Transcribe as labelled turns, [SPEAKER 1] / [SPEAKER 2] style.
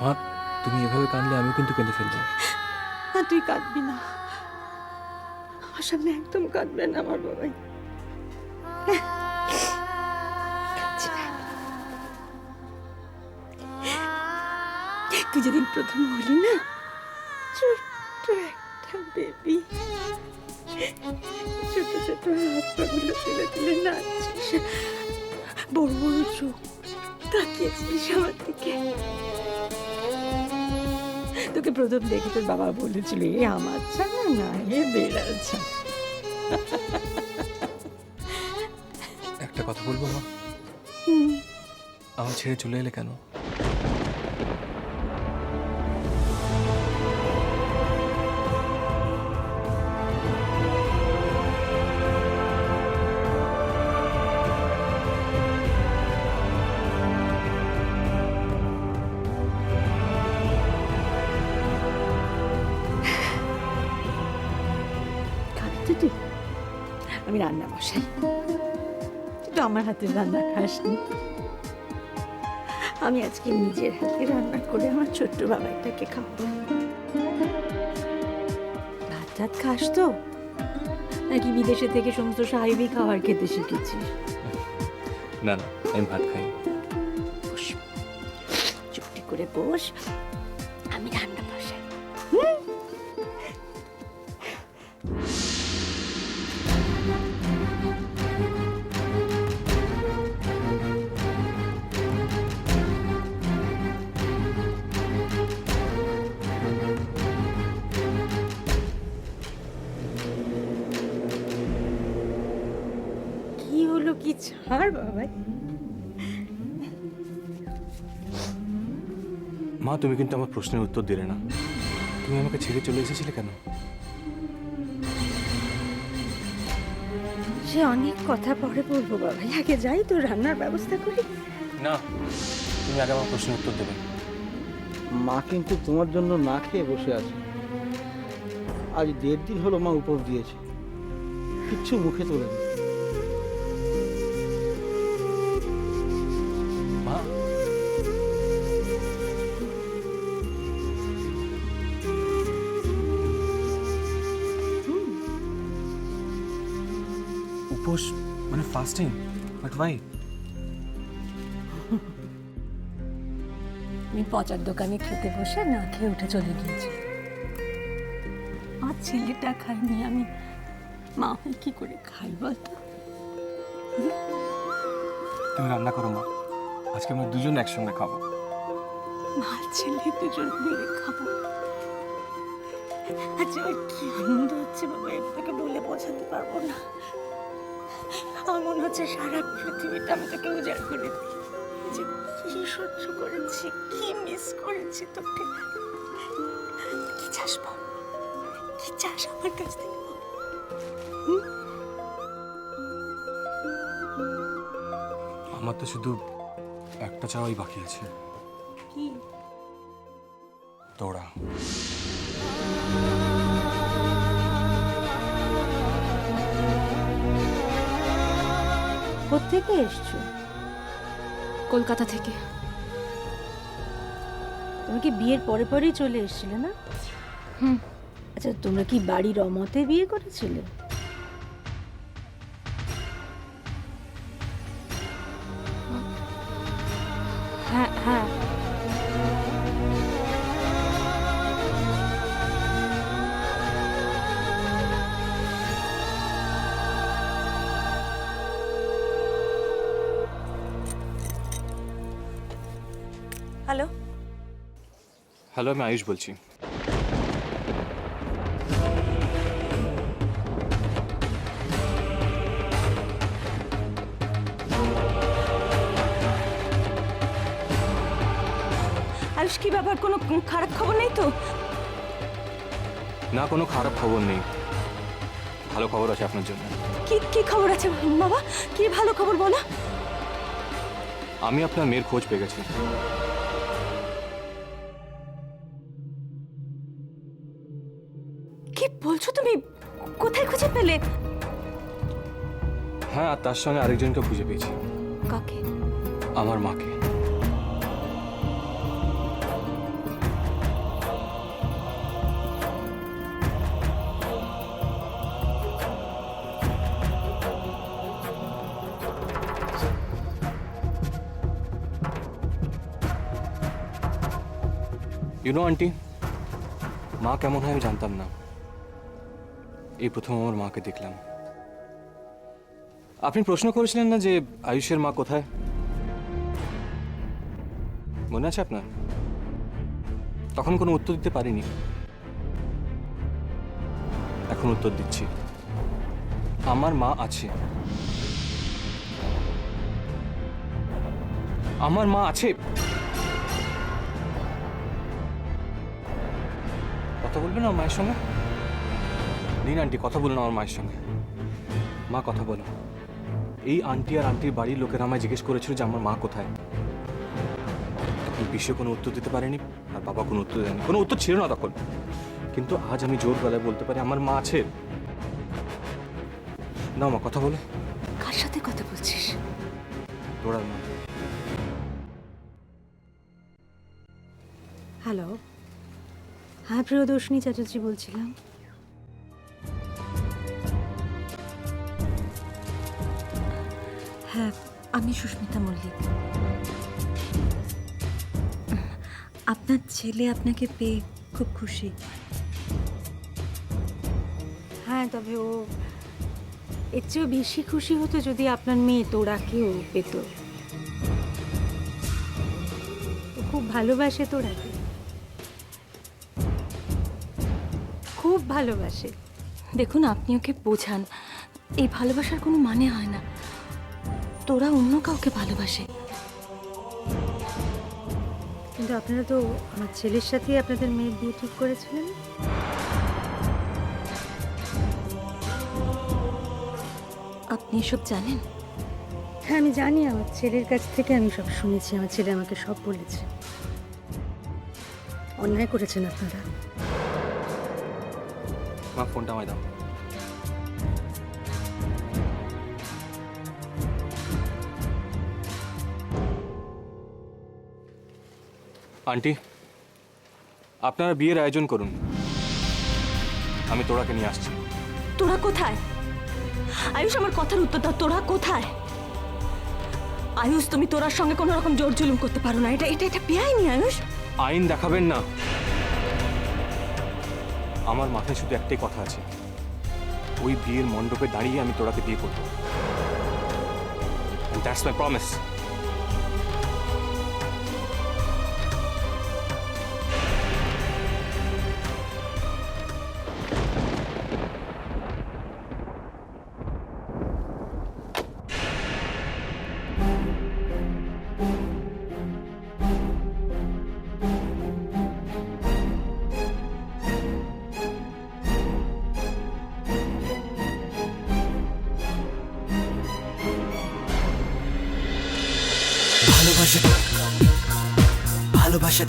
[SPEAKER 1] মা, তুমি এভাবে কাঁদলে আমিও কিন্তু কেঁদে ফেলবো।
[SPEAKER 2] না, তুই কাঁদবি না। আমার সামনে একদম কাঁদবে না আমার বাবাই। কাঁদছি না। তুই যেদিন প্রথম হলি না, ছোট্ট একটা বেবি, ছোট ছোট হাত পাগুলো তুলে তুলে নাচছিস, বড় বড় চোখ তাকিয়েছিস আমার দিকে। তোকে প্রথম দেখে তোর বাবা বলেছিল, এ আমার ছানা না, এ বেড়াল ছানা।
[SPEAKER 1] একটা কথা বলবো মা? আমার ছেড়ে চলে এলে কেন?
[SPEAKER 2] তুই আমি রান্না বসাই, তুই তো আমার হাতের রান্না খাসনি। আমি আজকে নিজের হাতে রান্না করে আমার ছোট্ট বাবাটাকে খাবো। ভাত টাত খাস তো, নাকি বিদেশে থেকে সমস্ত সাহেবই খাবার খেতে শিখেছিস?
[SPEAKER 1] না না, আমি ভাত খাই।
[SPEAKER 2] বস, চুপটি করে বস, আমি রান্না বসাই। কি হলো, কি ছাড় বাবাই।
[SPEAKER 1] মা, তুমি কিন্তু আমার প্রশ্নের উত্তর দিলে না। তুমি আমাকে ছেড়ে চলে এসেছিলে কেন?
[SPEAKER 2] সে অনেক কথা পরে বলবো বাবাই, আগে যাই তো রান্নার ব্যবস্থা করি।
[SPEAKER 1] না, তুমি আগে আমার প্রশ্নের উত্তর দেবে।
[SPEAKER 3] মা কিন্তু তোমার জন্য না খেয়ে বসে আছে। আজ 1.5 দিন হলো মা উপোস দিয়েছে, কিচ্ছু মুখে তোলেনি।
[SPEAKER 1] মা, উপোস মানে ফাস্টিং, বাট ওয়াই?
[SPEAKER 2] আমি পচার দোকানে খেতে বসে না খেয়ে উঠে চলে গিয়েছি। আর ছেলেটা খাইনি, আমি মা হয়ে কি করে খাই বলতো?
[SPEAKER 1] তুমি রান্না করো মা, আজকে আমরা দুজন একসঙ্গে খাবো।
[SPEAKER 2] মা ছেলে দুজন মিলে খাবো। আচ্ছা, কি আনন্দ হচ্ছে বাবা, তোকে বলে বোঝাতে পারবো না। আমার মনে হচ্ছে সারা পৃথিবীটা আমি তোকে উজাড় করে দিই। যে কি সহ্য করেছি, কি মিস করেছি তোকে। কি চাস বল, কি চাস আমার কাছ থেকে বল।
[SPEAKER 1] আমার তো শুধু একটা চাওয়াই বাকি আছে,
[SPEAKER 2] কি?
[SPEAKER 1] তোরা।
[SPEAKER 2] কোত্থেকে এসছো?
[SPEAKER 4] কলকাতা থেকে।
[SPEAKER 2] তুমি কি বিয়ের পরে পরেই চলে এসেছিলে না? আচ্ছা, তোমরা কি বাড়ির অমতে বিয়ে করেছিলে?
[SPEAKER 4] হ্যাঁ হ্যাঁ।
[SPEAKER 2] হ্যালো,
[SPEAKER 1] হ্যালো, আমি আয়ুষ বলছি।
[SPEAKER 2] আয়ুষ, কি ব্যাপার? কোনো খারাপ খবর নেই তো?
[SPEAKER 1] না, কোনো খারাপ খবর নেই, ভালো খবর আছে আপনার জন্য।
[SPEAKER 2] কি কি খবর আছে বাবা? কি ভালো খবর বলো।
[SPEAKER 1] আমি আপনার মেয়ের খোঁজ পেয়ে গেছি।
[SPEAKER 2] কি বলছো তুমি? কোথায় খুঁজে পেলে?
[SPEAKER 1] হ্যাঁ, আর তার সঙ্গে আরেকজনকে খুঁজে পেয়েছি।
[SPEAKER 2] কাকে?
[SPEAKER 1] আমার মাকে। ইউনো আন্টি, মা কেমন হয় আমি জানতাম না। এই প্রথম আমার মাকে দেখলাম। আপনি প্রশ্ন করেছিলেন না যে আয়ুষের মা কোথায়? মনে আছে আপনার? তখন কোনো উত্তর দিতে পারিনি, এখন উত্তর দিচ্ছি। আমার মা আছে, আমার মা আছে। কথা বলবেন আমার মায়ের সঙ্গে? দিন আন্টি, কথা বলুন আমার মায়ের সঙ্গে। মা কথা বলো। এই আন্টি আর আন্টির বাড়ির লোকেরা আমায় জিজ্ঞেস করেছিল যে আমার মা কোথায়। তখন বিশ্ব কোনো উত্তর দিতে পারেনি, আর বাবা কোনো উত্তর দেয়নি, কোনো উত্তর ছিল না তখন। কিন্তু আজ আমি জোর গলায় বলতে পারি আমার মা আছে। না মা, কথা বলো।
[SPEAKER 2] কার সাথে কথা বলছিস?
[SPEAKER 1] তোরার মা।
[SPEAKER 2] হ্যালো, হ্যাঁ প্রিয়দর্শিনী চ্যাটার্জি বলছিলাম। হ্যাঁ, আমি সুস্মিতা মল্লিক। আপনার ছেলে আপনাকে পেয়ে খুব খুশি। হ্যাঁ, তবে ও এর চেয়েও বেশি খুশি হতো যদি আপনার মেয়ে তোরাকেও পেত। ও খুব ভালোবাসে তোরাকে, খুব ভালোবাসে। দেখুন, আপনি ওকে বোঝান, এই ভালোবাসার কোনো মানে হয় না। তোরা অন্য কাউকে ভালোবাসে। কিন্তু আপনারা তো আমার ছেলের সাথে আপনাদের মেয়ের বিয়ে ঠিক করেছিলেন। আপনি এসব জানেন? হ্যাঁ, আমি জানি। আমার ছেলের কাছ থেকে আমি সব শুনেছি। আমার ছেলে আমাকে সব বলেছে। অন্যায় করেছেন আপনারা।
[SPEAKER 1] মা, ফোনটা আমায় দাও। আন্টি, আপনারা বিয়ের আয়োজন করুন, আমি তোরাকে নিয়ে আসছি।
[SPEAKER 2] তোরা কোথায়? আয়ুষ, আমার কথার উত্তর দাও। তোরা কোথায়? আয়ুষ, তুমি তোরার সঙ্গে কোনো রকম জোর জুলুম করতে পারো না। এটা এটা এটা বেআইনি আয়ুষ।
[SPEAKER 1] আইন দেখাবেন না। আমার মাথায় শুধু একটাই কথা আছে, ওই বিয়ের মণ্ডপে দাঁড়িয়ে আমি তোরাকে বিয়ে করবো। And that's my promise.
[SPEAKER 5] ভালোবাসা